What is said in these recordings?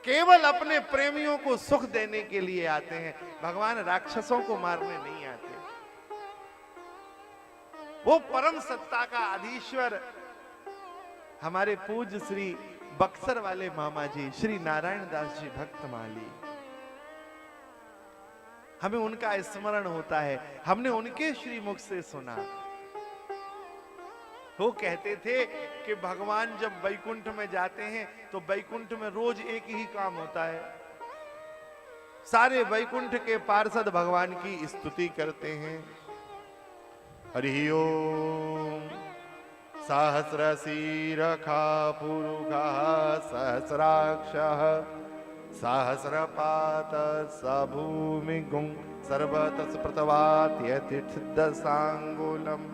केवल अपने प्रेमियों को सुख देने के लिए आते हैं। भगवान राक्षसों को मारने नहीं आते। वो परम सत्ता का अधीश्वर हमारे पूज्य श्री बक्सर वाले मामा जी श्री नारायण दास जी भक्तमाली, हमें उनका स्मरण होता है। हमने उनके श्री मुख से सुना। वो कहते थे कि भगवान जब वैकुंठ में जाते हैं तो वैकुंठ में रोज एक ही काम होता है। सारे वैकुंठ के पार्षद भगवान की स्तुति करते हैं। हरि ओम सहस्रशीरखा पुरुषः सहस्राक्षः सहस्रपात सभूमिगुं सर्वतस्पृतवात्यतिसिद्धसाङ्गुलम्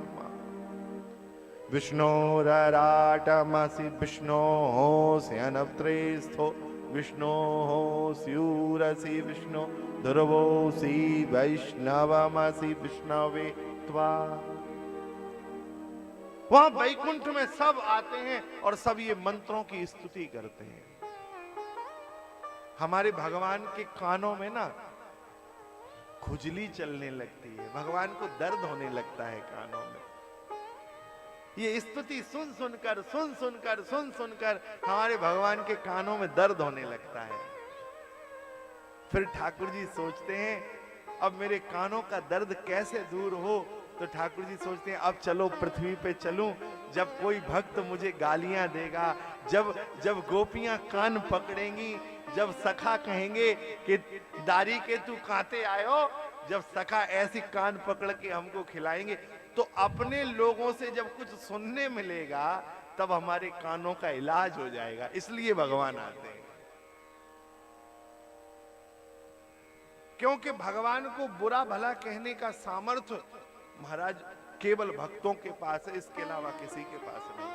विष्णोरराटमसि विष्णोऽस्यनवत्रेस्थो विष्णोऽस्यूरसि विष्णो ध्रुवोऽसि वैष्णवमसि विष्णवे त्वा। वहां वैकुंठ में सब आते हैं और सब ये मंत्रों की स्तुति करते हैं। हमारे भगवान के कानों में ना खुजली चलने लगती है, भगवान को दर्द होने लगता है कानों में। ये स्तुति सुन सुनकर हमारे भगवान के कानों में दर्द होने लगता है। फिर ठाकुर जी सोचते हैं अब मेरे कानों का दर्द कैसे दूर हो। तो ठाकुर जी सोचते हैं अब चलो पृथ्वी पे चलूं। जब कोई भक्त मुझे गालियां देगा, जब गोपियां कान पकड़ेंगी, जब सखा कहेंगे कि दारी के तू कांते आयो, जब सखा ऐसी कान पकड़ के हमको खिलाएंगे, तो अपने लोगों से जब कुछ सुनने मिलेगा तब हमारे कानों का इलाज हो जाएगा। इसलिए भगवान आते हैं, क्योंकि भगवान को बुरा भला कहने का सामर्थ्य महाराज केवल भक्तों के पास है, इसके अलावा किसी के पास नहीं।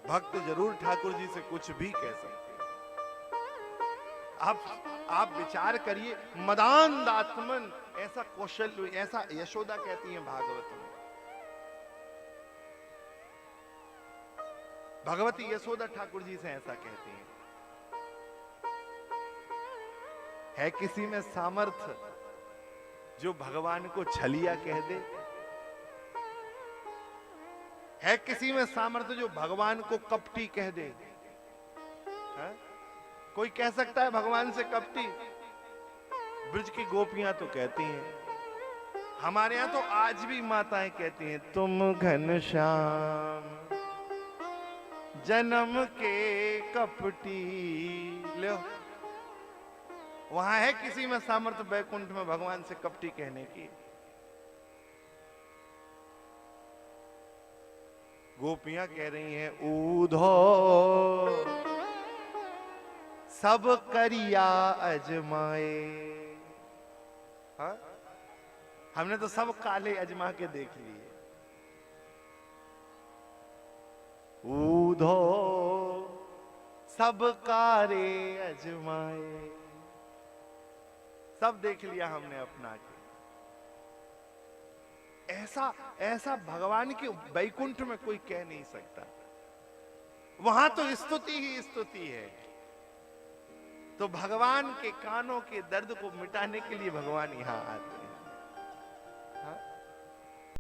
भक्त जरूर ठाकुर जी से कुछ भी कह सकते हैं। आप विचार करिए, मदान्दात्मन ऐसा कौशल, ऐसा यशोदा कहती है भागवत में। भगवती यशोदा ठाकुर जी से ऐसा कहती हैं। है किसी में सामर्थ्य जो भगवान को छलिया कह दे? है किसी में सामर्थ्य जो भगवान को कपटी कह दे? है? कोई कह सकता है भगवान से कपटी? ब्रज की गोपियां तो कहती हैं, हमारे यहां तो आज भी माताएं कहती हैं, तुम घनश्याम जन्म के कपटी। लो, वहां है किसी में सामर्थ्य वैकुंठ में भगवान से कपटी कहने की? गोपियां कह रही हैं, ऊधो सब करिया अजमाए। हाँ? हमने तो सब काले अजमा के देख लिए। ऊधो सब कारे अजमाए, सब देख लिया हमने अपना के। ऐसा भगवान के वैकुंठ में कोई कह नहीं सकता। वहां तो स्तुति ही स्तुति है। तो भगवान के कानों के दर्द को मिटाने के लिए भगवान यहां आते।